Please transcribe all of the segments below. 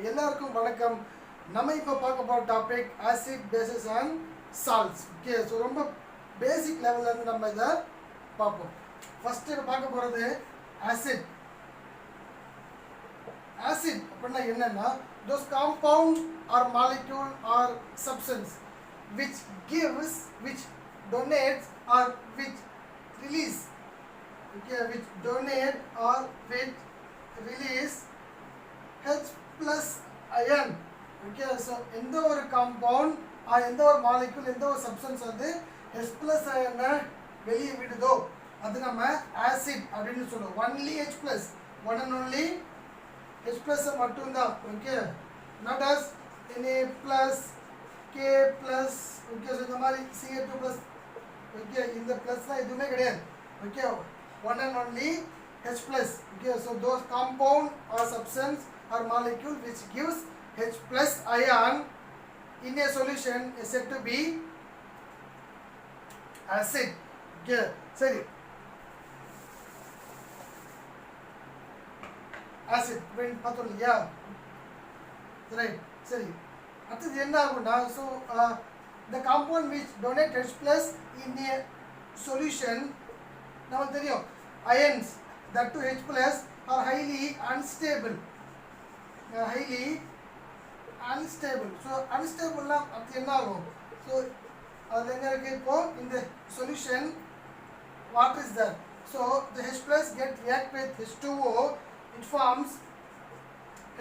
எல்லாருக்கும் வணக்கம். நம்ம இப்போ பார்க்க போற topic acid bases and salts. Okay, so ரொம்ப பேசிக் லெவல்ல இருந்து நம்ம இதை பார்ப்போம். ஃபர்ஸ்ட் பார்க்க போறது ஆசிட். ஆசிட் அப்படின்னா என்னன்னா those compound or molecule or substance which gives, which donates or which release, okay, which donate or which release H plus ion. Okay, so எந்த ஒரு compound or எந்த ஒரு molecule, எந்த ஒரு substance வந்து H plus ion வெளியே விடுதோ அது நம்ம acid அப்படின்னு சொல்லுவோம். only H plus, one and only H plus மட்டும்தான். Okay, not as Na plus K plus, okay, so இந்த மாதிரி Ca2 plus, okay, இந்த பிளஸ்லாம் எதுவுமே கிடையாது. Okay, one and only H plus. Okay, so those compound or substance or molecule which gives H plus ion in a solution is said to be acid. Okay, சரி, acid when பார்த்தோம் இல்லையா, right. சரி, அடுத்தது என்ன ஆகும்னா, so the compound which donate H plus in a solution, நமக்கு தெரியும் ions that to H plus are highly unstable. Highly unstable. So unstable அது என்ன ஆகும்? ஸோ அது எங்க இருக்கு? இப்போ இந்த solution water is there. So the H plus get react with H2O. It forms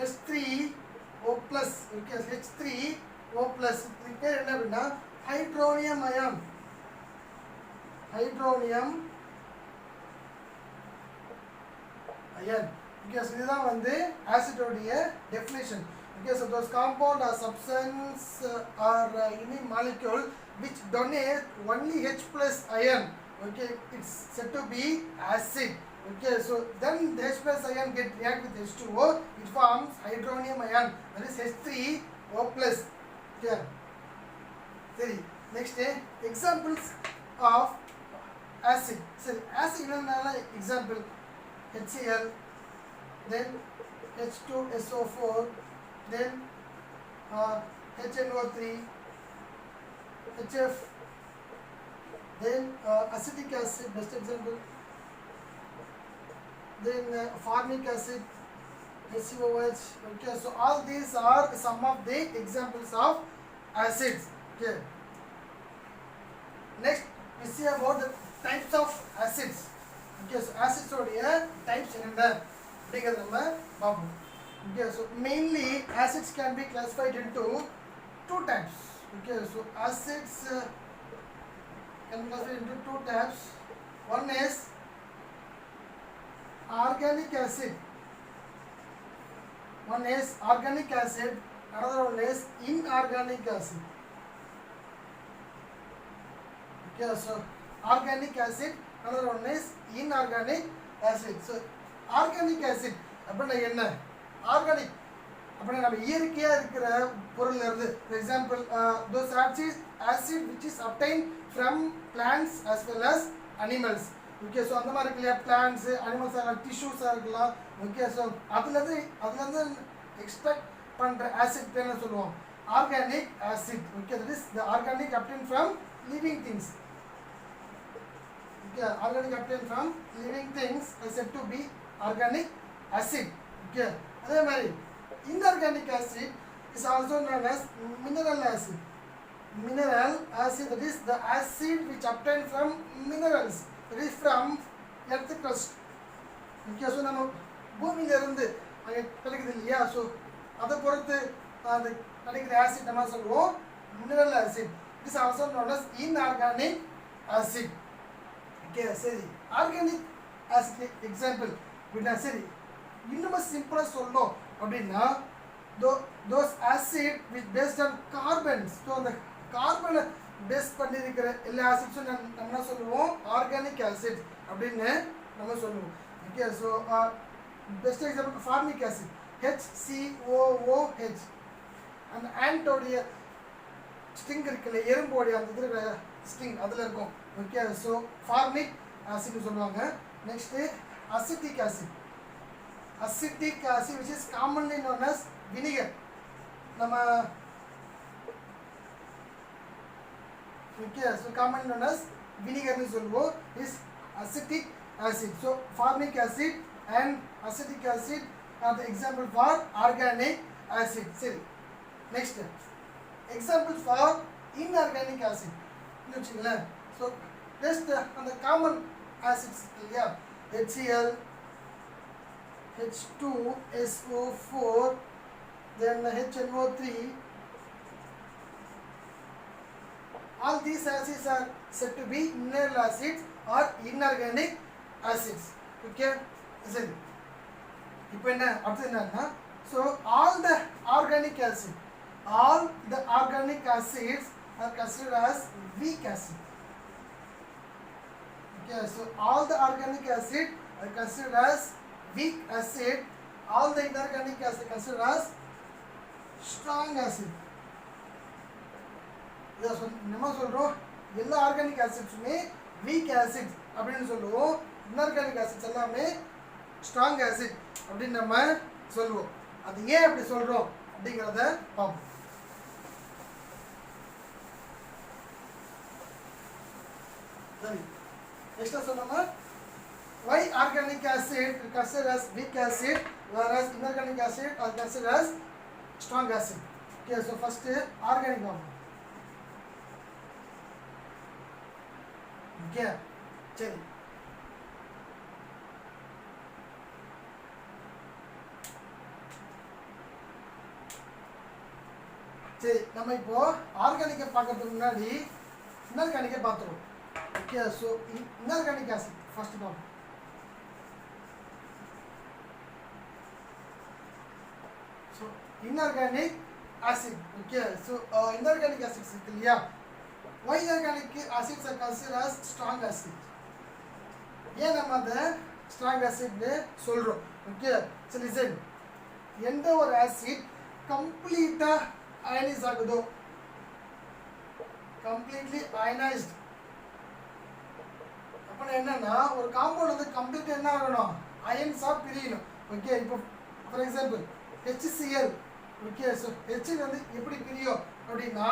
H3O plus. Okay, H3O plus. இது பேர் என்ன அப்படின்னா hydronium ion. Hydronium ion. Okay, so இதுதான் வந்து acid உடைய definition. Okay, so those compound or substance or any molecule which donate only H plus ion, okay, it's said to be acid. Okay, so then the H plus ion get react with H2O, it forms hydronium ion, that is H3O plus. Okay, சரி, next examples of acid. சரி, acid என்னன்னா example HCl, then H2SO4, then HNO3, HF, then acetic acid, best example, then formic acid, HCOH. Okay, so all these are some of the examples of acids. Okay, next we see about the types of acids. Okay, so acids உடைய types என்னென்ன அப்படிங்கறத நம்ம பார்ப்போம். Okay, so mainly acids can be classified into two types. Okay, so acids can be classified into two types. One is organic acid. One is organic acid, another one is inorganic acid. Okay, so organic acid, another one is inorganic acid. So organic acid அப்படின்னா என்ன? Organic அப்படின்னா நம்ம இயற்கையா இருக்கிற பொருள்ல இருந்து, for example those acid which is obtained from plants as well as animals. Okay, so அந்த மாதிரி இல்லையா, plants, animals, tissues இருக்கலாம். Okay, so அதுல இருந்து எக்ஸ்ட்ராக்ட் பண்ற ஆசிட் பேர் என்ன சொல்லுவோம்? Organic acid. Okay, that is the organic obtained from living things. Okay, organic obtained from living things is said to be organic acid. Okay, அதே மாதிரி inorganic acid is also known as mineral acid. Mineral acid, that is the acid which obtained from minerals, that is from earth crust. Okay, so நம்ம பூமியில இருந்து அங்க கிடைக்குது இல்லையா, so அதை பொறுத்து அந்த கிடைக்கிற ஆசிட் நம்ம சொல்லுவோம் mineral acid. It is also known as inorganic acid. Okay, சரி, ஆர்கானிக் ஆசிட் எக்ஸாம்பிள் அப்படின்னா, சரி இன்னும் சிம்பிளா சொல்லணும் அப்படின்னா those acid which based on carbons, so அந்த கார்பனை பேஸ் பண்ணி இருக்கிற எல்லா ஆசிட்ஸும் நம்ம என்ன சொல்லுவோம்? ஆர்கானிக் ஆசிட் அப்படின்னு நம்ம சொல்லுவோம். Okay, so best example formic acid, HCOOH. அந்த ஆண்டோடைய ஸ்ட்ரிங் இருக்குல்ல, எறும்போடைய அந்த இருக்கிற ஸ்ட்ரிங் அதில் இருக்கும். ஓகே, ஸோ ஃபார்மிக் ஆசிட்னு சொல்லுவாங்க. Next acetic acid. acidic acid which is commonly known as vinegar. நம்ம okay, so commonly known as vinegar னு சொல்லுவோம் is acetic acid. So formic acid and acetic acid are the example for organic acid. சரி, next example for inorganic acid னு வச்சுங்களேன். So just அந்த common acids இல்லையா, HCl, H2SO4, then HNO3, all these acids are said to be mineral acids or inorganic acids. Okay, சரி, இப்போ என்ன அடுத்து என்னன்னா, so all the organic acids are considered as weak acid. Okay, so all the organic acid are considered as weak acid, all the inorganic acid considered as strong acid. இத நம்ம சொல்றோம் எல்லா organic ஆசிட்ஸுமே week acids அப்படினு சொல்லுவோம், inorganic acids எல்லாமே strong acid அப்படினு நம்ம சொல்லுவோம். அது ஏன் அப்படி சொல்றோம் அப்படிங்கறத பாப்போம். சரி, நெக்ஸ்ட் சொன்னோமா why organic acid is considered as weak acid whereas inorganic acid are considered as strong acid. Okay, so first organic one. Okay, சரி, சரி, நம்ம இப்போ ஆர்கானிக்கை பார்க்கறதுக்கு முன்னாடி இன்ஆர்கானிக்கை பார்த்துருவோம். Okay, so inorganic acid first பார்ப்போம். So inorganic acid. Okay, so inorganic acids இருக்கு இல்லையா, why inorganic acids are considered as strong acid? ஏன் நம்ம அதை ஸ்ட்ராங் ஆசிட்னு சொல்கிறோம்? ஓகே, ஸோ லிசன், எந்த ஒரு ஆசிட் கம்ப்ளீட்டாக அயனைஸ் ஆகுதோ, கம்ப்ளீட்லி அயனைஸ்ட் அப்போ என்னன்னா ஒரு காம்பவுண்ட் வந்து கம்ப்ளீட் என்ன ஆகணும், அயன்ஸாக பிரியணும். ஓகே, இப்போ for example HCl. Okay, so H வந்து எப்படி பிரியும் அப்படின்னா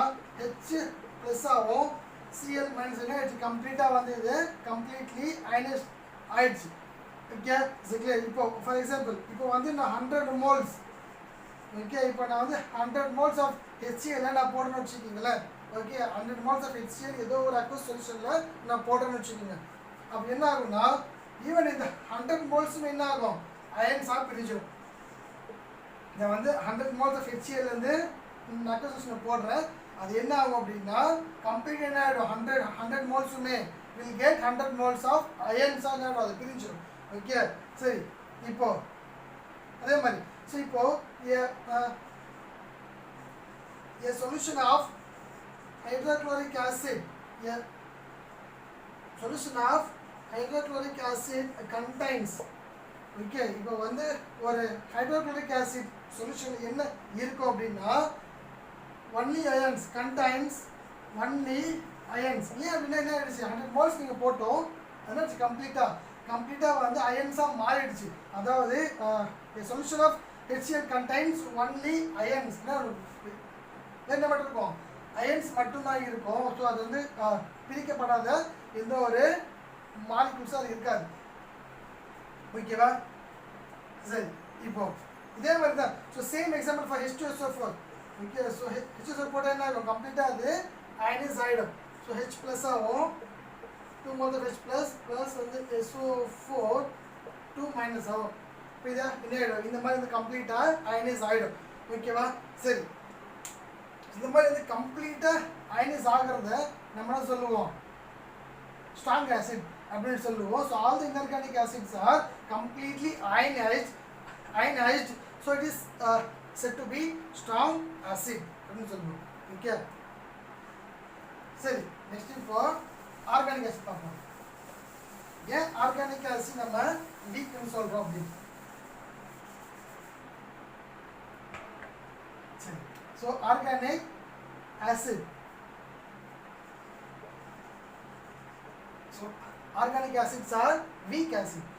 H ப்ளஸ் ஆகும், Cl மைனஸ் என்ன ஆயிடுச்சு, கம்ப்ளீட்டாக வந்து இது கம்ப்ளீட்லி அயனைஸ்ட் ஆயிடுச்சு. Okay, clear. இப்போ ஃபார் எக்ஸாம்பிள் இப்போ வந்து நான் 100 moles, ஓகே, இப்போ நான் வந்து 100 moles ஆஃப் HCl நான் போடுறேன்னு வச்சுக்கிங்களேன். ஓகே, 100 moles ஆஃப் HCl ஏதோ ஒரு அக்வஸ் சொல்யூஷனில் நான் போடுறேன்னு வச்சுக்கோங்க. அப்போ என்ன ஆகும்னா ஈவன் இந்த 100 moles என்ன ஆகும், அயன்ஸாக பிரிஞ்சிடும். நான் வந்து 100 moles ஆஃப் HCl வந்து அக்வஸ் சொல்யூஷனில் போடுறேன், அது என்ன ஆகும் அப்படின்னா கம்ப்ளீட் என்ன ஆகிடும், 100 moles-உமே will get 100 moles ஆஃப் அயன்ஸாக அது பிரிஞ்சிடும். ஓகே, சரி, இப்போ அதே மாதிரி ஸோ இப்போ a solution of hydrochloric acid, a solution of hydrochloric acid contains, okay, இப்போ வந்து ஒரு hydrochloric acid solution என்ன இருக்கும் அப்படின்னா only ions, contains only ions. ஏன் அப்படின்னா என்ன ஆயிடுச்சு, 100 moles நீங்கள் போட்டோம், அதனால கம்ப்ளீட்டாக வந்து அயன்ஸாக மாறிடுச்சு. அதாவது a solution of HCl contains only ions. என்ன மட்டும் இருக்கும், அயன்ஸ் மட்டும்தான் இருக்கும். ஸோ அது வந்து பிரிக்கப்படாத எந்த ஒரு மாலிகுல்ஸும் அது இருக்காது. ஓகேவா, சரி, இப்போ இதே மாதிரி தான். So same example for H2SO4. Okay, so H2SO4 போட்டால் என்ன ஆகும், கம்ப்ளீட்டாக அது அயனைஸ் ஆகிடும். ஸோ H ப்ளஸ் ஆகும், 2 moles of H plus plus வந்து SO4 2 மைனஸ் ஆகும். இப்போ இதை என்ன ஆகிடும், இந்த மாதிரி வந்து கம்ப்ளீட்டாக அயனைஸ் ஆகிடும். ஓகேவா, சரி, இந்த மாதிரி வந்து கம்ப்ளீட்டாக அயனைஸ் ஆகிறத நம்ம என்ன சொல்லுவோம், ஸ்ட்ராங் ஆசிட் அப்படின்னு சொல்லுவோம். So all the inorganic acids are completely ionised, so it is set to be strong acid அப்படின்னு சொல்லுவோம். ஓகே, சரி, நெக்ஸ்ட் இப்போ ஆர்கானிக் ஆசிட் பார்ப்போம். ஏன் ஆர்கானிக் ஆசிட் நம்ம வீக்னு சொல்கிறோம் அப்படின்னு. சரி, so organic acid, so organic acids R week acid.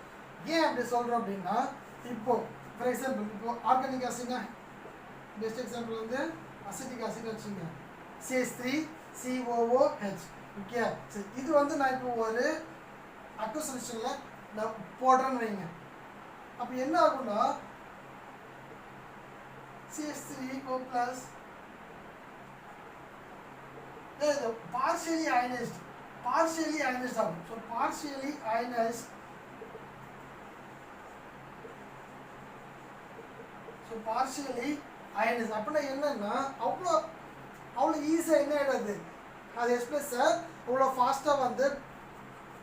ஏன் அப்படி சொல்கிறோம் அப்படின்னா இப்போ ஃபார் எக்ஸாம்பிள் இப்போ ஆர்கானிக் ஆசிட்னா பெஸ்ட் எக்ஸாம்பிள் வந்து அசிட்டிக் ஆசிட் வச்சுங்க CH3COOH. ஓகே, சரி இது வந்து நான் இப்போ ஒரு அக்வா சொல்யூஷனில் நான் போடுறேன்னு வைங்க. அப்போ என்ன ஆகும்னா CH3O plus partially ionized ஆகும். ஸோ partially ionized, அப்படின்னா என்னன்னா அவ்வளோ ஈஸியாக என்ன ஆகிடாது, அது எக்ஸ்பிரஸை அவ்வளோ ஃபாஸ்ட்டாக வந்து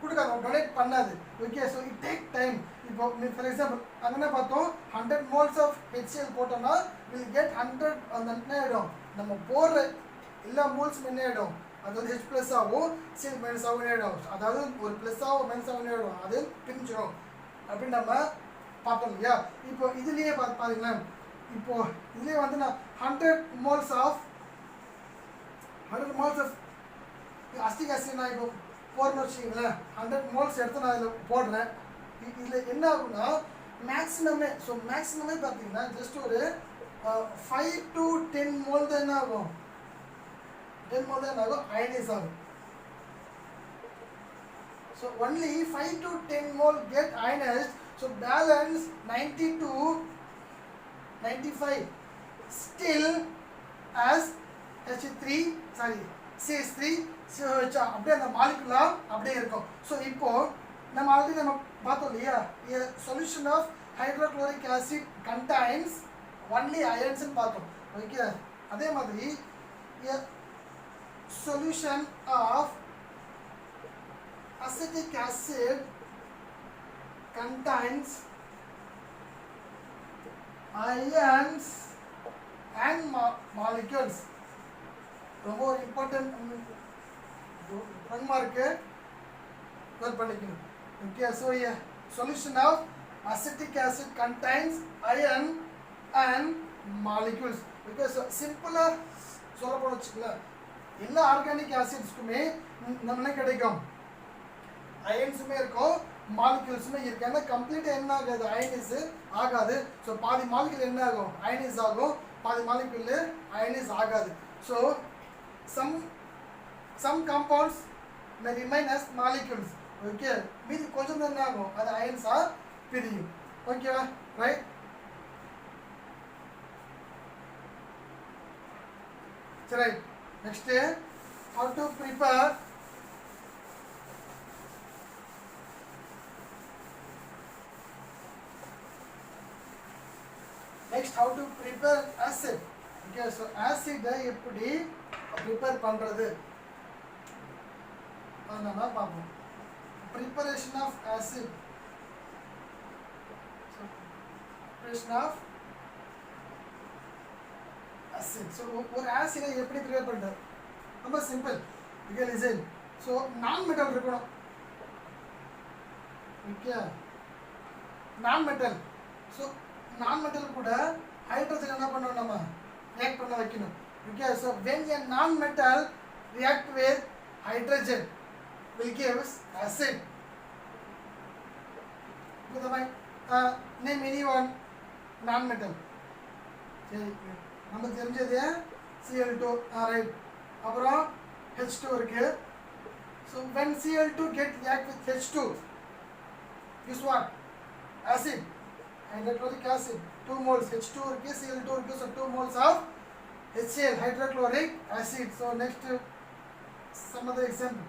கொடுக்காது, டொனேட் பண்ணாது. Okay, so it take time. இப்போ ஃபார் எக்ஸாம்பிள் அங்கே பார்த்தோம் 100 moles ஆஃப் HCl போட்டோம்னா வில் கெட் 100 அந்த என்ன ஆகிடும், நம்ம போடுற எல்லா மோல்ஸும் என்ன ஆகிடும், அது வந்து H ப்ளஸ் ஆகும், Cl மைனஸ் ஆகும் ஆகிடும். அதாவது ஒரு ப்ளஸ் ஆகும் மைனஸ் ஆகும் ஆகிடும், அது பிரிஞ்சிடும் அப்படின்னு நம்ம பார்த்தோம் இல்லையா. இப்போ இதுலேயே பாருங்களேன், இப்போ இதுலேயே வந்து நான் 100 moles ஆஃப் அஸ்டிக் ஆசிட் நான் இப்போ போடுறேன்னு வச்சுக்கிங்களேன், 100 moles எடுத்து நான் இதில் போடுறேன். இதில் என்ன ஆகும்னா மேக்ஸிமமே பார்த்தீங்கன்னா ஜஸ்ட் ஒரு 5 to 10 mole தான் என்ன ஆகும், 10 mole தான் என்ன ஆகும், அயனைஸ் ஆகும். So only 5 to 10 mole get ionized. So balance 90 to 95 still as CH3COH அப்படியே அந்த மாலிகுலா அப்படியே இருக்கும். ஸோ இப்போ நம்ம ஆல்ரெடி நம்ம பார்த்தோம் இல்லையா, a solution of hydrochloric acid contains only ions ன்னு பார்த்தோம். ஓகே, அதே மாதிரி a solution of acetic acid contains ions and molecules. ரொம்ப ஒரு இம்பார்ட்டன்ட் மார்க்கு நோட் பண்ணிக்கணும். Okay, so solution of acetic acid contains ion and molecules. Okay, so சிம்பிளாக சொல்ல போன வச்சுக்கலாம், எல்லா ஆர்கானிக் ஆசிட்ஸ்க்குமே நம்ம என்ன கிடைக்கும், அயன்ஸுமே இருக்கும் மாலிக்யூல்ஸுமே இருக்கு. ஏன்னா கம்ப்ளீட்டாக என்ன ஆகாது, அயனைஸ் ஆகாது. ஸோ பாதி மாலிக்யூல் என்ன ஆகும், அயனைஸ் ஆகும், பாதி மாலிக்யூல் அயனைஸ் ஆகாது. So some compounds may remain as molecules. Okay, மீதி கொஞ்சம் தான் என்ன ஆகும், அது அயன்ஸா பிரியும். ஓகேவா, ரைட். சரி, next how to prepare acid. Okay, so acid எப்படி ப்ரிப்பேர் பண்ணுறது நம்ம பார்ப்போம். Preparation of acid. ஸோ ஒரு ஆசிடை எப்படி ப்ரிப்பேர் பண்ணுறது, ரொம்ப சிம்பிள். Okay, listen. ஸோ நான் மெட்டல் இருக்கணும். ஓகே, நான் மெட்டல். ஸோ நான் மெட்டல் கூட ஹைட்ரஜன் என்ன பண்ணணும், நம்ம ரியாக்ட் பண்ண வைக்கணும். Okay, so when a non-metal react with hydrogen will give acid. Name any one non-metal. நம்ம தெரிஞ்சது Cl2, right. அப்புறம் H2 இருக்கு. So when Cl2 get react with H2, is what? Acid, hydrochloric acid. 2 moles H2 இருக்கு, Cl2 இருக்கு. So 2 moles of HCl, hydrochloric acid. So next some other example.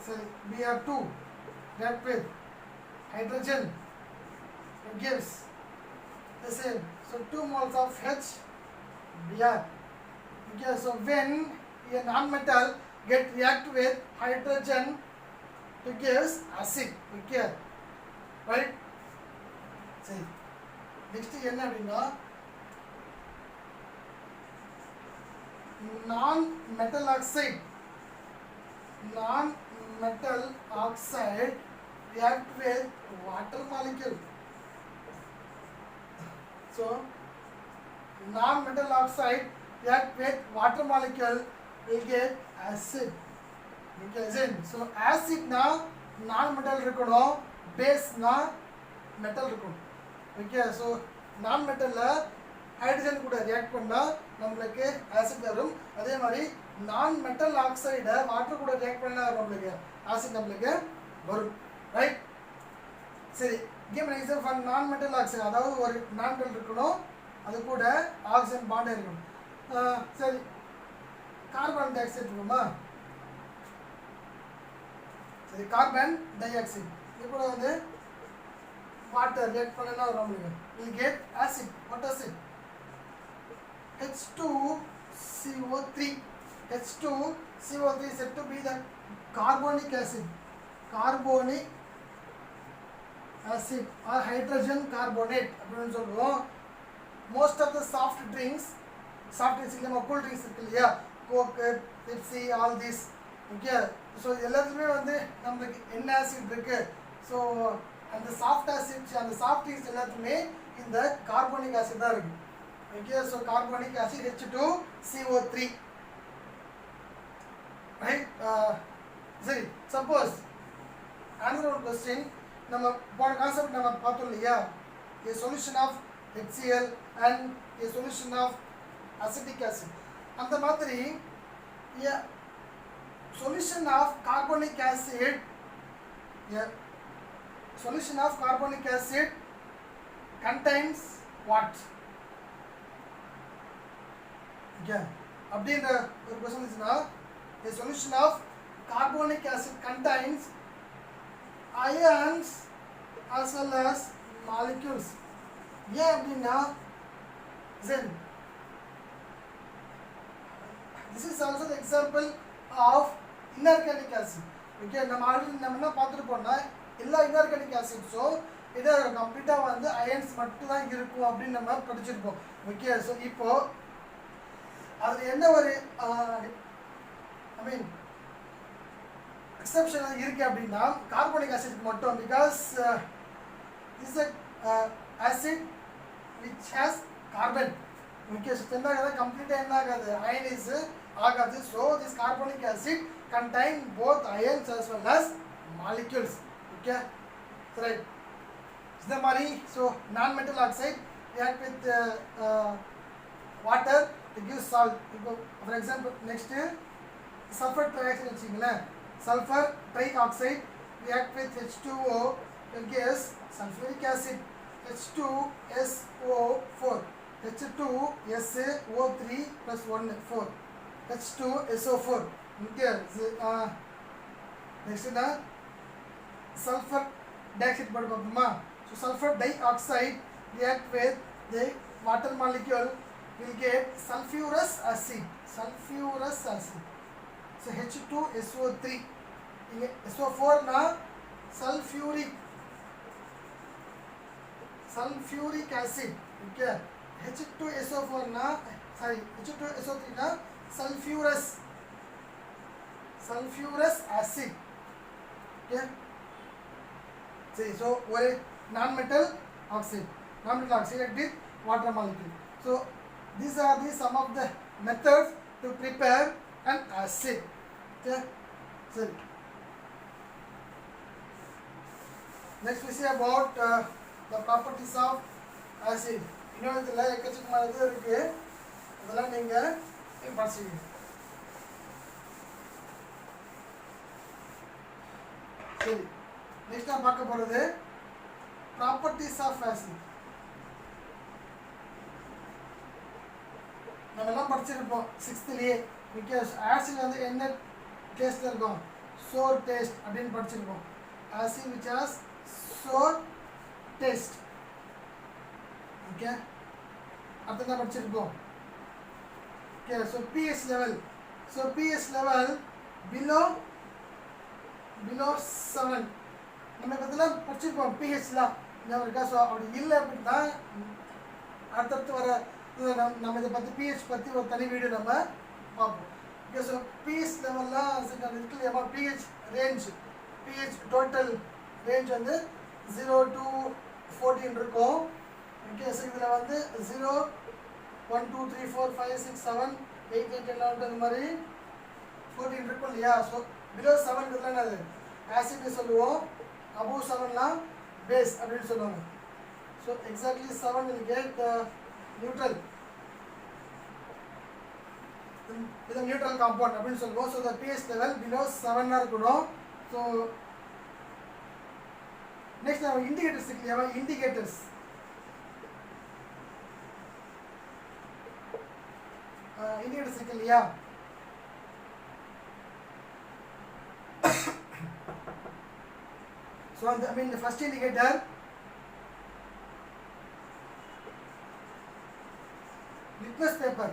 So Br2 react with hydrogen, it gives the same. So 2 moles of HBr. Okay, so when a non-metal get react with hydrogen, it gives acid. Okay, right. See. Next என்ன அப்படின்னா நான் metal oxide react with water molecule. So non-metal oxide react with water molecule will get acid. Okay, so acid na non-metal இருக்கணும், பேஸ்னா metal இருக்கும். Okay, so நான் மெட்டலில் hydrogen கூட react பண்ணால் நம்மளுக்கு ஆசிட் வரும். அதே மாதிரி நான் மெட்டல் ஆக்சைடை வாட்டர் கூட ரியாக்ட் பண்ணால் நம்மளுக்கு ஆசிட் நம்மளுக்கு வரும். ரைட், சரி. கிவ் an example for நான் மெட்டல் ஆக்சைடு. அதாவது ஒரு நான் மெட்டல் இருக்கணும், அது கூட ஆக்சிஜன் பாண்ட் இருக்கணும். சரி, கார்பன் டை ஆக்சைடு இருக்குமா? சரி, கார்பன் டை ஆக்சைடு இது கூட வந்து வாட்டர் ரியாக்ட் பண்ணனா நம்மளுக்கு will get acid. What is it? H2CO3. H2CO3 is said to be the carbonic acid. Carbonic acid or hydrogen carbonate அப்படின்னு சொல்லுவோம். Most of the soft drinks நம்ம கூல் ட்ரிங்க்ஸ் இருக்கு இல்லையா, Coke, Pepsi, all this. Okay, so எல்லாத்துலேயுமே வந்து நம்மளுக்கு என்ன acid இருக்கு. ஸோ அந்த சாஃப்ட் ஆசிட், அந்த சாஃப்ட் ட்ரிங்க்ஸ் எல்லாத்துக்குமே இந்த கார்போனிக் ஆசிட் தான் இருக்கு. Okay, so carbonic acid H2CO3. Right, சரி. சப்போஸ் ஆன்சர் ஒரு கொஸ்டின் நம்ம போன கான்செப்ட் நம்ம பார்த்தோம் இல்லையா, a solution of HCl and a solution of acetic acid. அந்த மாதிரி a solution of carbonic acid, a solution of carbonic acid contains what? Okay, அப்படின்ற ஒரு क्वेश्चन இருந்துச்சுன்னா a solution of carbonic acid contains ions as well as molecules. ஏன் அப்படின்னா then this is also the example of inorganic acid. Okay, நம்ம already நம்ம என்ன பார்த்துருப்போம்னா எல்லா inorganic ஆசிட்ஸும் இதை கம்ப்ளீட்டாக வந்து அயன்ஸ் மட்டும் தான் இருக்கும் அப்படின்னு நம்ம படிச்சிருப்போம். ஓகே, ஸோ இப்போ அதில் என்ன ஒரு ஐ மீன் எக்ஸப்ஷன் இருக்குது அப்படின்னா கார்போனிக் ஆசிட் மட்டும். Because is a acid which has carbon. Okay, so என்ன ஆகாது, கம்ப்ளீட்டாக என்ன ஆகாது, அயனைஸ் ஆகாது. So this carbonic acid contain both ions as well as molecules. Okay, right. இந்த மாதிரி ஸோ நான் metal oxide react with water to give salt. இப்போ for example next sulphur trioxide வச்சிங்களேன். Sulphur trioxide react with H2O will give sulfuric acid H2SO4. H2SO3 plus 1 4 H2SO4. Okay, next is sulfur dioxide. So sulfur dioxide react with the water molecule will get sulfurous acid. So H2SO3. SO4 na sulfuric acid. Okay, H2SO4 na H2SO3 na sulfurous acid. Okay, so what is non-metal oxide with water molecule. So these are the some of the methods to prepare an acid. Okay, so next we see about the properties of acid. இன்னும் இதில் எக்கச்சக்கமான இது இருக்கு, அதெல்லாம் நீங்கள் படிச்சுக்கீங்க. சரி, next நான் பார்க்க போகிறது ப்ராப்பர்ட்டிஸ் ஆஃப் ஆசிட். நம்ம எல்லாம் படிச்சிருப்போம் 6th பிகாஸ் ஆசிட் வந்து என்ன டேஸ்ட்டில் இருக்கும், சோர் டேஸ்ட் அப்படின்னு படிச்சிருப்போம். Acid which has sour taste. Okay, அடுத்து என்ன படிச்சிருப்போம். Okay, so pH level. So pH level below 7 நம்ம இதெல்லாம் படிச்சிருப்போம் பிஹெச்லாம் ஞாபகம் இருக்கா. ஸோ அப்படி இல்லை அப்படின்னா அடுத்தடுத்து வர நம்ம இதை பற்றி பிஹெச் பற்றி ஒரு தனி வீடியோ நம்ம பார்ப்போம். ஓகே, ஸோ பிஹெச் லெவல்லாம் இருக்குல்லையாமா, pH range, pH total range வந்து 0 to 14 இருக்கும். ஓகே, ஸோ இதில் வந்து 0 1 2 3 4 5 6 7 8 9 10 11 அந்த மாதிரி 14 இருக்கும் இல்லையா. ஸோ பிலோ 7 என்னது ஆசிட்னு சொல்லுவோம். above 7 base அப்படின்னு சொல்லுவாங்க. So exactly 7 will get the neutral. இது neutral compound அப்படின்னு சொல்லுவோம். So the pH level below 7 இருக்கணும். So next நம்ம indicators இல்லையா, indicators indicators இருக்கு இல்லையா, so I mean the first indicator litmus paper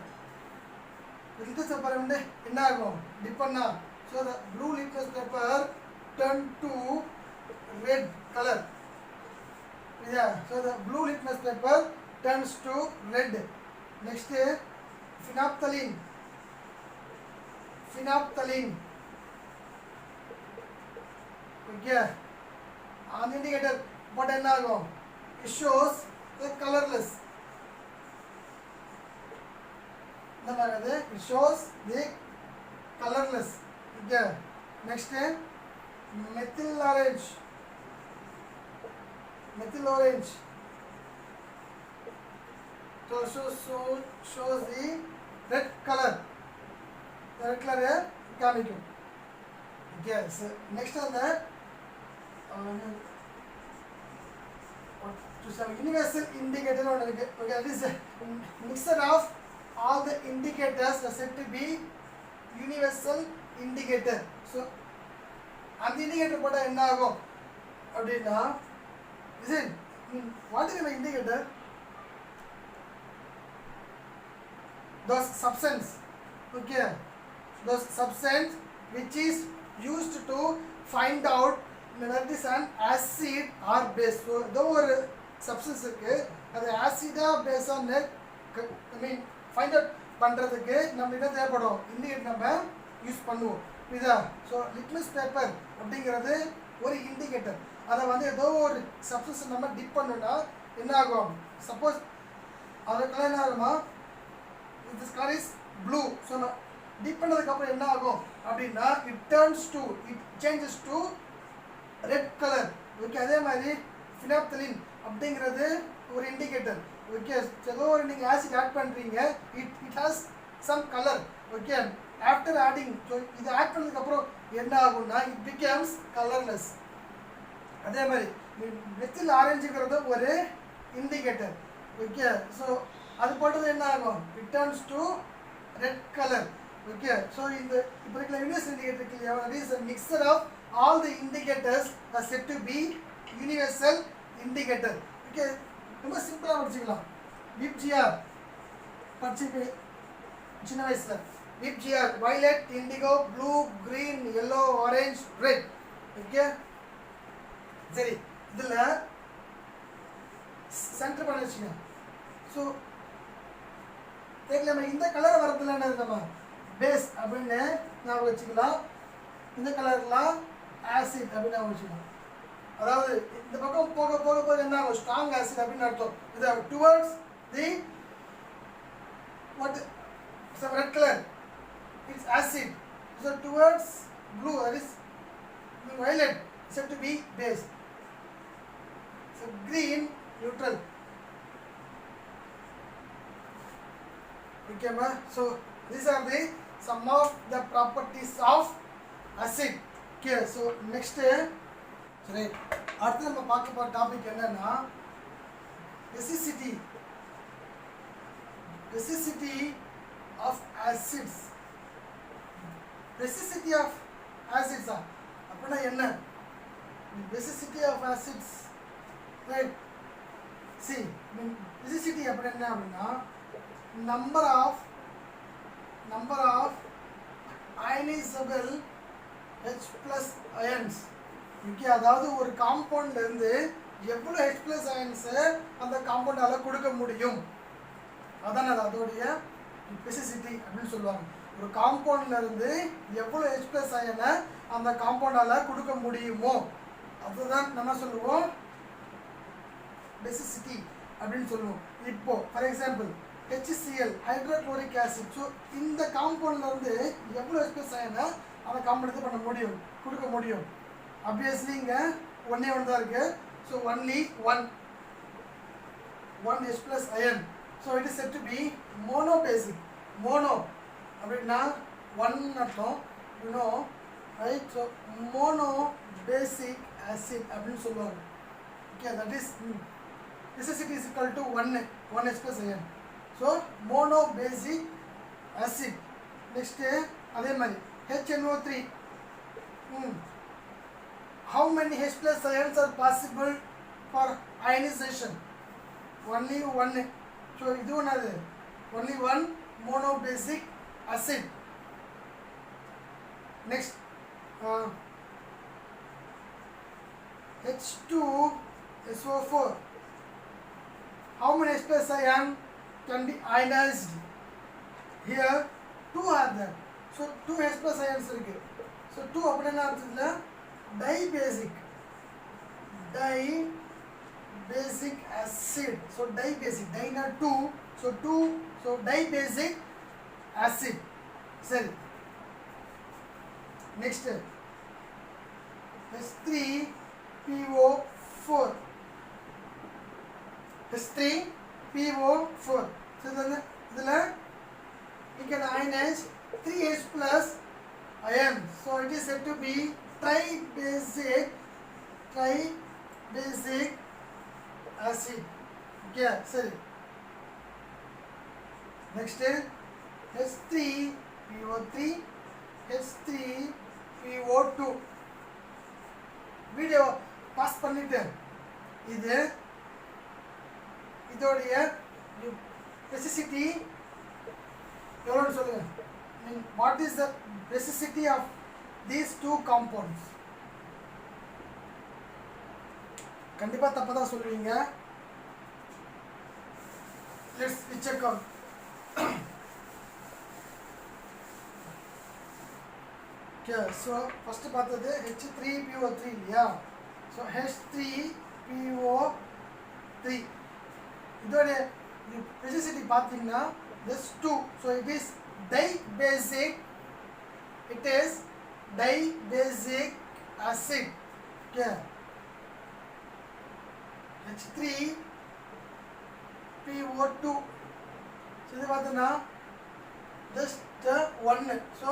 வந்து என்ன ஆகும், டிப் பண்ணா, so the blue litmus paper turn to red color. Yeah, so the blue litmus paper turns to red. Next phenolphthalein okay, on indicator what என்ன ஆகும், it shows the colorless. It shows the colorless. Okay. Next methyl orange so shows the red color காமிக்கும். Okay, so next on that to some universal indicator on okay, that is a mixture of all the indicators are said to be universal indicator. So அந்த indicator போட்டா என்ன ஆகும் அப்படின்னா, listen, what is an indicator? Those substance, okay, those substance which is used to find out whether it is an acid or base. So though ஒரு substance இருக்கு, அது acid or base or I mean find out பண்றதுக்கு நம்ம என்ன தேவைப்படும், indicator நம்ம use பண்ணுவோம். இதா, ஸோ லிட்மஸ் பேப்பர் அப்படிங்கிறது ஒரு இண்டிகேட்டர். அதை வந்து ஏதோ ஒரு சப்ஸ்டன்ஸ் நம்ம டிப் பண்ணோம்னா என்ன ஆகும், சப்போஸ் அதுக்கெல்லாம் என்ன ஆகுமா, this colour is blue. So dip பண்ணதுக்கப்புறம் என்ன ஆகும் அப்படின்னா, it changes to red colour. Okay, அதே மாதிரி phenolphthalein அப்படிங்கிறது ஒரு இண்டிகேட்டர். ஓகே, ஏதோ ஒரு நீங்கள் ஆசிட் ஆட் பண்ணுறீங்க, it has some colour. Okay, after adding, so இது ஆட் பண்ணதுக்கப்புறம் என்ன ஆகும்னா இட் பிகம்ஸ் கலர்லெஸ். அதே மாதிரி மெத்தில் ஆரஞ்சுங்கிறது ஒரு இண்டிகேட்டர். ஓகே, ஸோ அது போட்டது என்ன ஆகும், it turns to red colour. Okay, so இந்த இப்போ இருக்கிற யூனிவர்சல் இண்டிகேட்டர் இருக்கு இல்லையா, that is a mixture of all the indicators are said to be universal indicator. Okay, ரொம்ப சிம்பிளாக படிச்சுக்கலாம். விப்ஜிஆர் படிச்சு சின்ன வயசில் VIBGYOR violet, indigo, blue, green, yellow, orange, red. Okay, சரி, இதில் சென்டர் பண்ணி வச்சுங்க. ஸோ நம்ம இந்த கலர் வரதுல என்ன நம்ம பேஸ் அப்படின்னு ஞாபகம் வச்சுக்கலாம், இந்த கலர்லாம் ஆசிட் அப்படின்னு ஞாபகம் வச்சுக்கலாம். அதாவது இந்த பக்கம் போக போக போக என்ன ஆகும், ஸ்ட்ராங் ஆசிட் அப்படின்னு அர்த்தம். இது towards the what some red colour it's acid. So towards blue that is violet said to be base. So green neutral. Okay ma, so these are the some of the properties of acid. Okay, so next சரி, அடுத்து நம்ம பார்க்க போற topic என்னன்னா basicity of acids. Basicity of acids அப்படின்னா என்ன, basicity of acids, right? See, basicity அப்படின்னா என்ன அப்படின்னா number of ionizable H plus ions. Okay, அதாவது ஒரு காம்பவுண்ட்ல இருந்து எவ்வளவு H plus ions அந்த காம்பவுண்டால கொடுக்க முடியும், அதான் அதோடைய basicity அப்படின்னு சொல்லுவாங்க. ஒரு காம்பவுண்ட்ல இருந்து எவ்வளவு H plus ion அந்த காம்பவுண்டால கொடுக்க முடியுமோ அதுதான் நம்ம சொல்லுவோம் basicity அப்படின்னு சொல்லுவோம். இப்போ for example HCl hydrochloric acid. So இந்த காம்பவுண்ட்ல இருந்து எவ்வளோ H plus ion அந்த காம்பவுண்ட் பண்ண முடியும், கொடுக்க முடியும். ஆப்வியஸ்லி இங்கே ஒன்னே ஒன்று தான் இருக்கு. So only one H plus ion. So it is said to be monobasic. Mono அப்படின்னா one அர்த்தம், you know, right? So monobasic acid அப்படின்னு சொல்லுவாங்க. Okay, that is necessity is equal to 1 H plus ion. So monobasic acid. Next அதே மாதிரி HNO3. How many H plus ions are possible for ionization? Only one. So இது ஒன்னாது, only one monobasic acid. Next H2SO4. How many H plus ion can be ionized? Here 2 are there. So 2 H plus ions இருக்கு. So 2 அப்படின்னா அர்த்தத்துல dibasic acid. So dibasic, di na 2, so 2, so dibasic acid. சரி, next H3PO4. H3PO4. So இதுல you can ionize 3H plus ion. So it is said to be tribasic acid. Okay, sorry. Next H3PO3, H3PO2. Video pass பண்ணிட்டு இதோடைய basicity எவ்வளோன்னு சொல்லுங்க. I mean, what is the basicity of these two compounds? கண்டிப்பா தப்பா தான் சொல்லுவீங்க. Let's check out. Okay, so first பார்த்தது H3PO3 இல்லையா? So H3PO3 இதோட basicity பார்த்தீங்கன்னா this 2, so it is dibasic acid. Okay, H3PO2. so இது பார்த்தீங்கன்னா just 1, so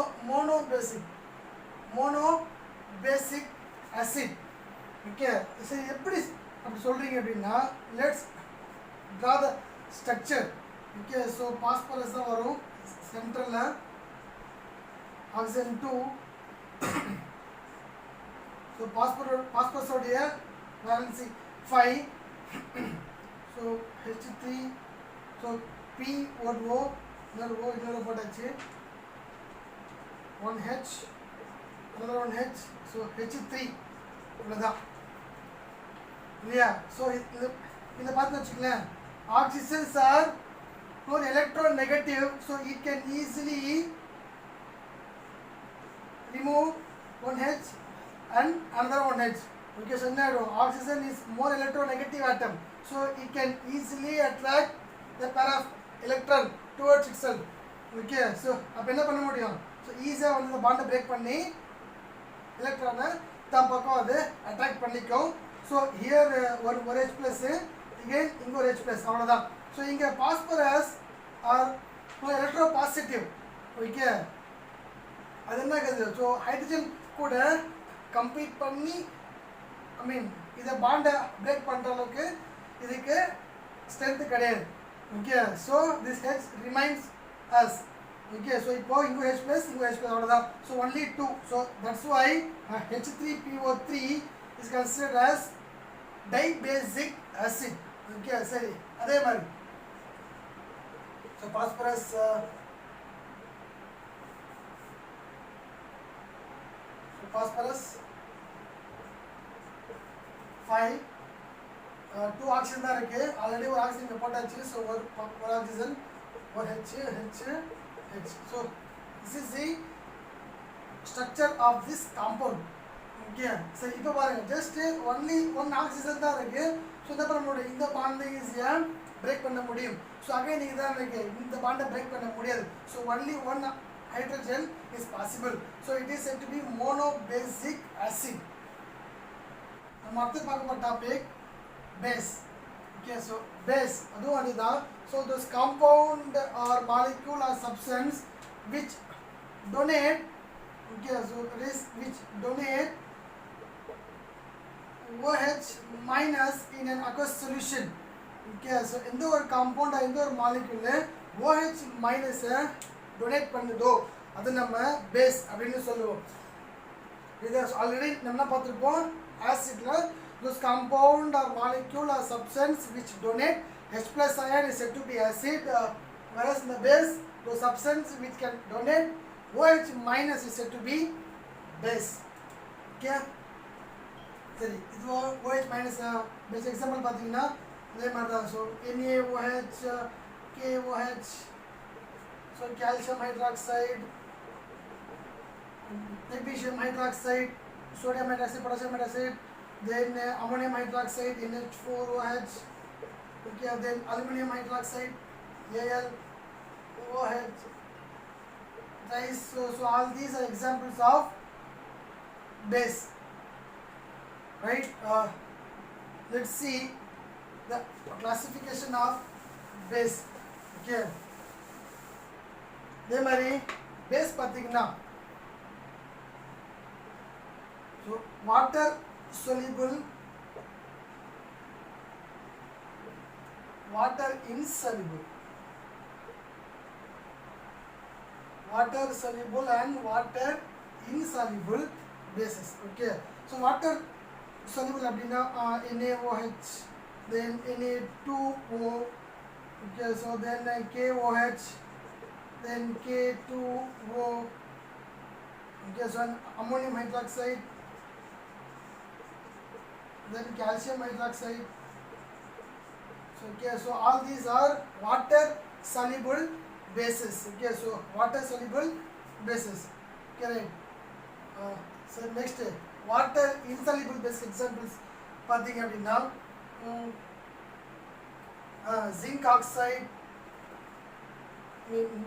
monobasic acid. Okay, so எப்படி அப்படி சொல்றீங்க அப்படின்னா let's draw the structure. Okay, so phosphorus தான் வரும் சென்டர்ல, oxygen 2. so phosphorus உடைய valency 5. so H3, so P O இன்னொரு போட்டாச்சு, 1H, another 1H, so H3 இவ்வளவுதான் இல்லையா? so இதை பார்த்து வச்சுக்கலாம். Oxygens are more electronegative, so it can easily remove 1H and another 1H. Okay, so now oxygen is more electronegative atom, so it can easily attract the pair of electron towards itself. Okay, so அப்ப என்ன பண்ண முடியும்? so ஈஸியா வந்து இந்த bond break பண்ணி எலக்ட்ரானை தம் பக்கம் அது அட்ராக்ட் பண்ணிக்கும். so here ஒரு H plus, again இங்க ஒரு H plus, அவ்வளவுதான். so இங்க phosphorus are electropositive. okay, அது என்ன ஆகுது? so ஹைட்ரஜன் கூட கம்பீட் பண்ணி I mean இத பாண்ட பிரேக் பண்ற அளவுக்கு இதுக்கு ஸ்ட்ரெngth கிடையாது. okay, so this H remains as. okay, so இப்போ இங்க H plus அவ்வளவுதான். so only 2, so that's why H3PO3 is considered as dibasic acid. okay, சரி, அதே மாதிரி so phosphorus 5, 2 oxygen தான் இருக்கு. ஆல்ரெடி ஒரு oxygen இங்க போட்டாச்சு. so ஒரு oxygen, ஒரு H. so this is the structure of this compound. okay, so இப்போ பாருங்க just only one oxygen தான் இருக்கு. so இத பண்ண முடியும், இந்த பாண்ட் ஈஸியா பிரேக் பண்ண முடியும். so again நீங்க தான் இருக்கு, இந்த பாண்ட பிரேக் பண்ண முடியாது. so only one hydrogen is possible, so it is said to be monobasic acid. நம்ம அடுத்து பார்க்க போற topic base. Okay, so base அதுவும் அதுதான். So this compound or molecule or substance which donate, okay, so that is which donate OH minus in an aqueous solution. Okay, so எந்த ஒரு compound எந்த ஒரு molecule OH minus donate பண்ணுதோ அது நம்ம base அப்படின்னு சொல்லுவோம். இது ஆல்ரெடி நம்ம பார்த்திருப்போம். ஆசிட்ல those compound or molecule or substance which donate H plus ion is said to be acid, whereas in the base those substance which can donate OH minus is said to be base. Okay, சரி இது OH minus base example பார்த்தீங்கன்னா இதே மாதிரி தான். So NaOH, KOH, so calcium hydroxide, magnesium hydroxide, sodium hydroxide, potassium hydroxide, then ammonium hydroxide, NH4OH, okay, then aluminum hydroxide, AlOH, right? So all these are examples of base, right? Let's see the classification of base. Okay, இதே மாதிரி base பார்த்தீங்கன்னா so water soluble, water insoluble, water soluble and water insoluble bases. Okay, so water soluble அப்படின்னா NaOH, then Na2O, okay, so then KOH, then K2O, okay, so ammonium hydroxide, then calcium hydroxide. So okay, so all these are water soluble bases. Okay, so water soluble bases. Okay, right. So next water insoluble base examples பார்த்தீங்க அப்படின்னா zinc oxide,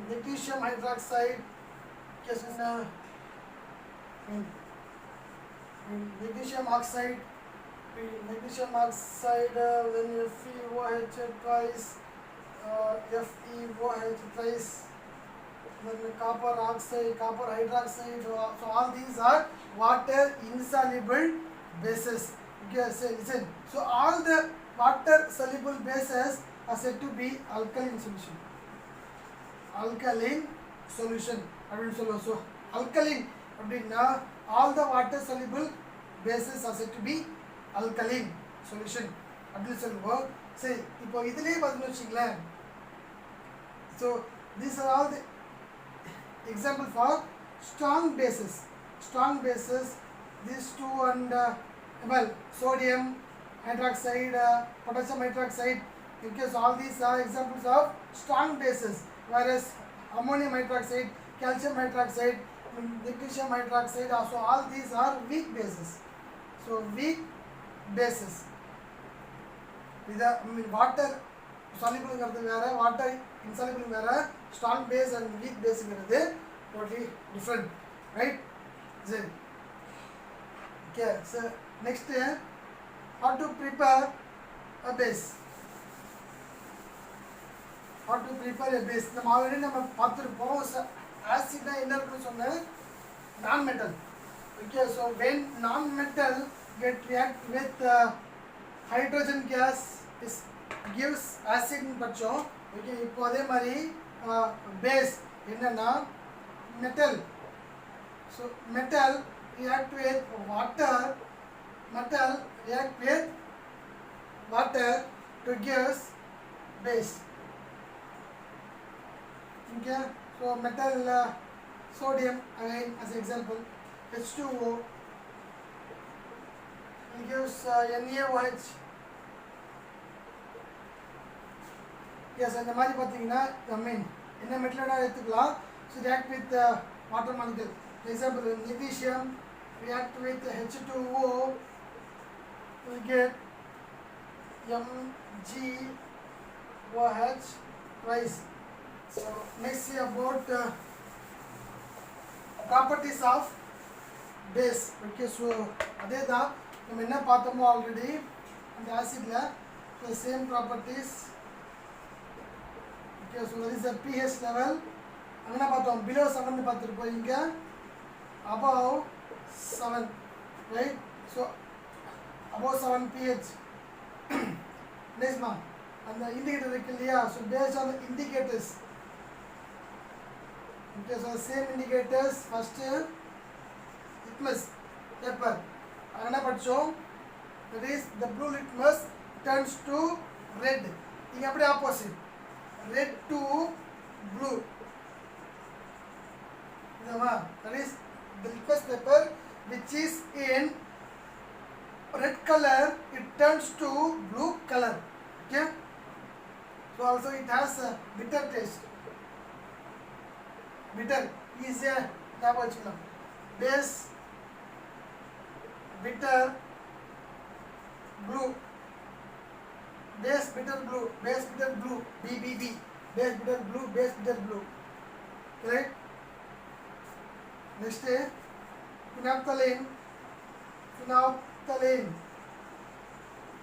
magnesium hydroxide, okay, so magnesium oxide, then FeOH twice, FeOH twice, then copper oxide, copper hydroxide. So all these are water insoluble bases. Okay, so listen. So all the water soluble bases are said to be alkaline solution. Alkaline solution அப்படின்னு சொல்லுவோம். So alkaline அப்படின்னா all the water soluble bases are said to be alkaline solution அப்படின்னு சொல்லுவோம். சரி, இப்போ இதுலயே பார்த்தீங்கன்னு வச்சுங்களேன். So these are all the example for strong bases. Strong bases, these two, and well, sodium hydroxide, potassium hydroxide, because all these are examples of strong bases, whereas ammonium hydroxide, calcium hydroxide, magnesium hydroxide, so all these are weak bases. So weak bases. With water soluble வேற, water insoluble வேற, strong base and weak base totally different, right? Okay, so next how to prepare a base. How to prepare a base. நம்ம already நம்ம பார்த்திருப்போம். ஆசிட்னா என்ன இருக்குன்னு சொன்னேன், non metal. Okay, so when non metal get react with hydrogen gas, is gives acid ன்னு படிச்சோம். Okay, இப்போ அதே மாதிரி base என்னன்னா metal. So metal react with water, metal react with water to give base. Okay, so metal sodium again as example, H2O, it gives NaOH. Yes, அந்த மாதிரி பார்த்தீங்கன்னா I mean என்ன மெட்டலோட எடுத்துக்கலாம். So react with water molecule. For example, magnesium react with H2O, we get MgOH twice. So next see about properties of base. Okay, so அதே தான் நம்ம என்ன பார்த்தோமோ already அந்த ஆசிட்ல the same properties. Okay, so there is a pH level. அங்க பார்த்தோம் below 7 னு பார்த்திருப்போம், இங்க above 7, right? So above 7 pH. Next ma and the indicator இருக்கு இல்லையா, so based on the indicators. Okay, so same indicators. First litmus paper அங்க என்ன படிச்சோம், that is the blue litmus turns to red. இங்க அப்படியே opposite, red to blue. That is the litmus paper which is in red color, it turns to blue color. Okay, so also it has a bitter taste. Bitter is a base, bitter, blue, base bitter blue, base bitter blue, BBB, base bitter blue, base bitter blue. Correct? Next is phenolphthalein. Phenolphthalein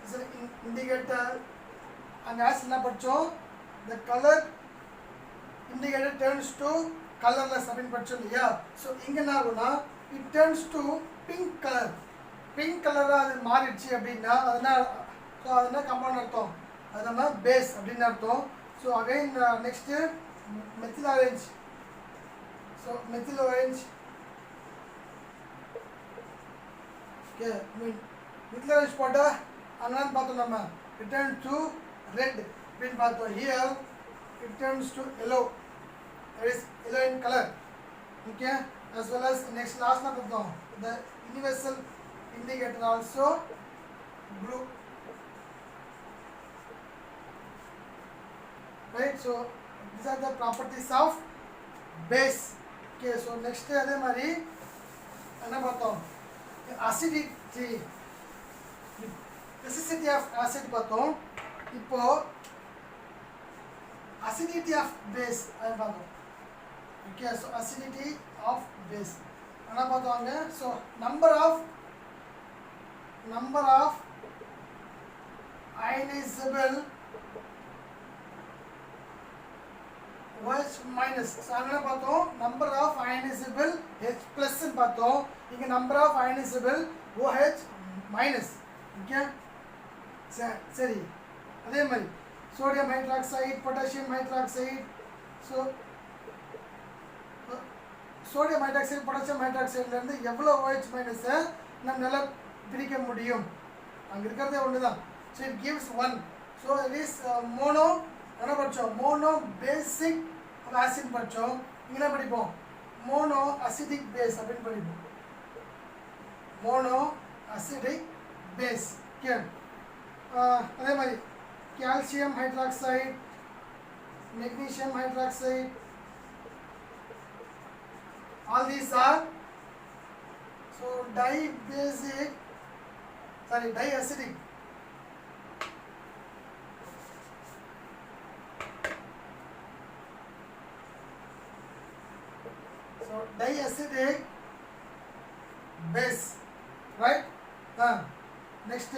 is an indicator, and as na padchom, the color indicator turns to colorless abin padchom liya. So inga na aguna, it turns to pink color. Pink color adu maarichi abinna adana, so adana compound artham, adana base abin artham. So again next methyl orange. So methyl orange, okay, methyl orange potta annan paathom nama, it turns to red abin paathom. Here it turns to yellow, that is yellow in color. Okay, as well as next last na paathom, the universal indicator also blue, right? So these are the properties of base. Okay, so next adhe mari enna paathom, acidity, necessity of acid paathom. Ipo acidity of base adha paathom. Okay, so acidity of base enna paathom. So number of ionizable OH minus. So angana paathom number of ionizable H plus nu paathom, inga number of ionizable OH minus. Okay, seri adhe mari sodium hydroxide, potassium hydroxide. So sodium hydroxide, potassium hydroxide la irundhu evlo OH minus நம்மால பிரிக்க முடியும், அங்க இருக்கிறதே ஒண்ணுதான். So it gives one. So it is mono என்ன படிச்சோம், mono basic acid படிச்சோம். இங்க என்ன படிப்போம், mono acidic base அப்படினு படிப்போம், mono acidic base. Okay, அதே மாதிரி calcium hydroxide, magnesium hydroxide, all these are so diacidic. So diacidic base, right? Next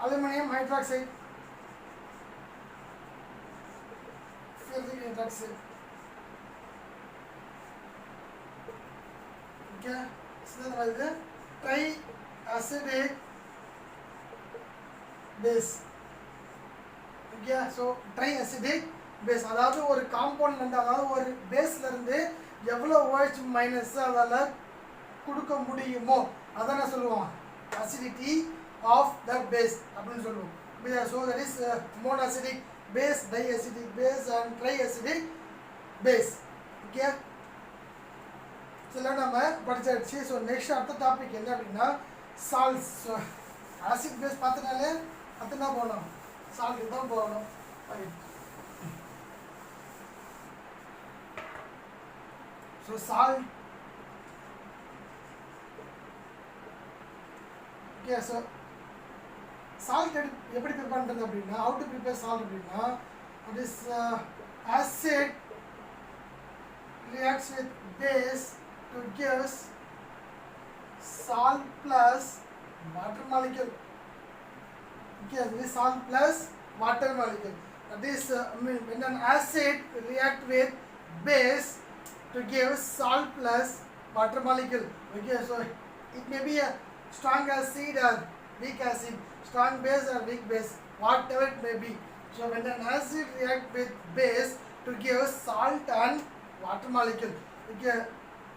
aluminum hydroxide, ferric hydroxide. Okay, so that is triacidic base. Okay, so triacidic base அதாவது ஒரு காம்பவுண்ட்ல இருந்து, அதாவது ஒரு பேஸ்ல இருந்து எவ்வளவு OH மைனஸ் அதால கொடுக்க முடியுமோ அதான் என்ன சொல்லுவோம், acidity of the base அப்படினு சொல்லுவோம். So that is monoacidic base, diacidic base and triacidic base. Okay, இதெல்லாம் நம்ம படிச்சாச்சு. ஸோ நெக்ஸ்ட் அடுத்த டாபிக் என்ன அப்படின்னா சால்ட்ஸ். ஸோ ஆசிட் பேஸ் பார்த்துனாலே அதுனா போகணும், சால்ட் தான் போகணும். So salt, okay. So salt எப்படி ப்ரிப்பேர் பண்ணுறது அப்படின்னா, ஹவு டு ப்ரிப்பேர் சால்ட் அப்படின்னா, it is acid reacts with base to give salt plus water molecule. Okay, this is salt plus water molecule. This when an acid react with base to give salt plus water molecule. Okay, so it may be a strong acid or weak acid, strong base or weak base, whatever it may be. So when an acid react with base to give salt and water molecule. Okay,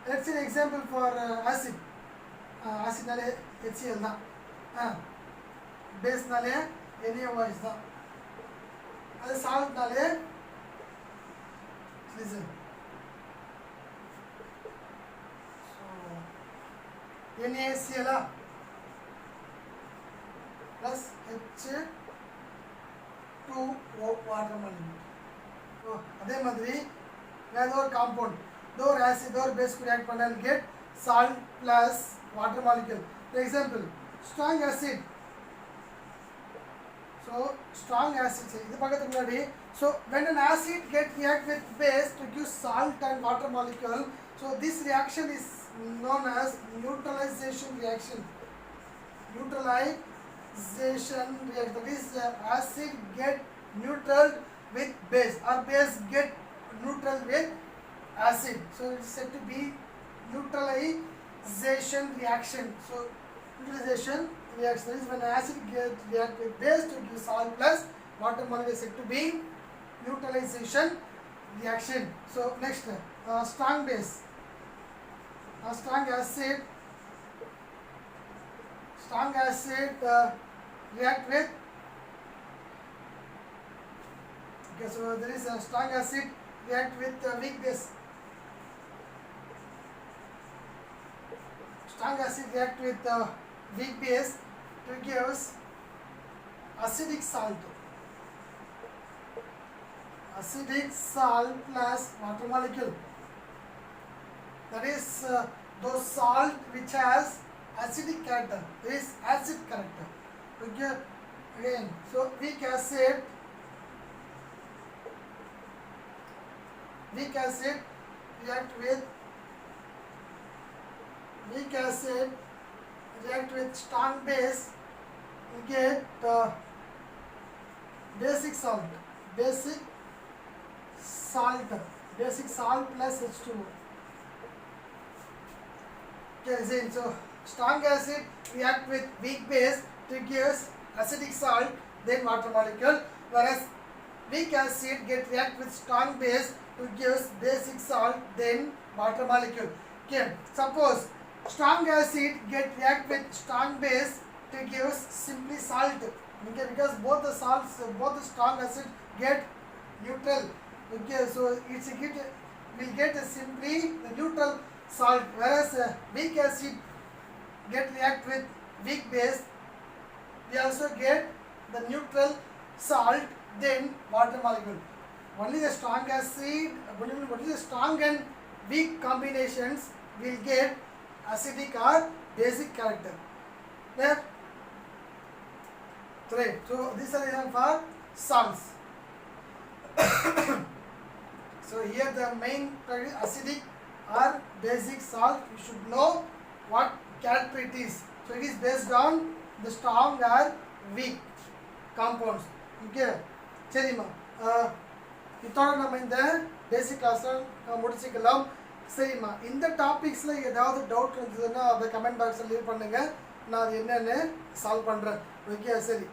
let's see an example for acid. Acid nale HCl da, base nale NaOH da, adu salt nale listen. So NaCl plus H2O water molecule. So அதே மாதிரி வேற ஒரு compound, though acid or base react பண்ணா get salt plus water molecule. For example, strong acid. So strong acid இது பக்கத்துக்கு முன்னாடி. So when an acid get react with base to give salt and water molecule, so this reaction is known as neutralization reaction. Neutralization reaction, that is acid get neutral with base or base get neutral with acid. So it is said to be neutralization reaction. So neutralization reaction is when acid get react with base to give salt plus water molecule is said to be neutralization reaction. So next, strong base. Strong acid react with, okay, so there is a strong acid react with weak base. Strong acid react with weak base to give acidic salt. Acidic salt plus water molecule. That is those salt which has acidic character. There is acid character. Okay, again, so weak acid react with strong base, you get basic salt plus H2O. Okay, so strong acid react with weak base to give acidic salt, then water molecule, whereas weak acid get react with strong base to give basic salt, then water molecule. Okay, suppose strong acid get react with strong base to give simply salt. Okay, because both the strong acid get neutral. Okay, so will get simply the neutral salt, whereas weak acid get react with weak base, we also get the neutral salt, then water molecule. Only the strong and weak combinations will get acidic or basic character. Clear? Right. So these are the for salts. So here the main acidic or basic salt, you should know what character it is. So it is based on the strong or weak compounds. Okay, சரிமா, இதோட நம்ம இந்த basic class முடிச்சுக்கலாம். சரிம்மா, இந்த டாபிக்ஸில் ஏதாவது doubt இருந்ததுன்னா அதை கமெண்ட் பாக்ஸில் லீவ் பண்ணுங்கள், நான் அது என்னென்னு சால்வ் பண்ணுறேன். ஓகே, சரி,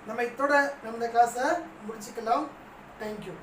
நம்ம இதோட நம்ம இந்த கிளாஸை முடிச்சுக்கலாம். தேங்க்யூ.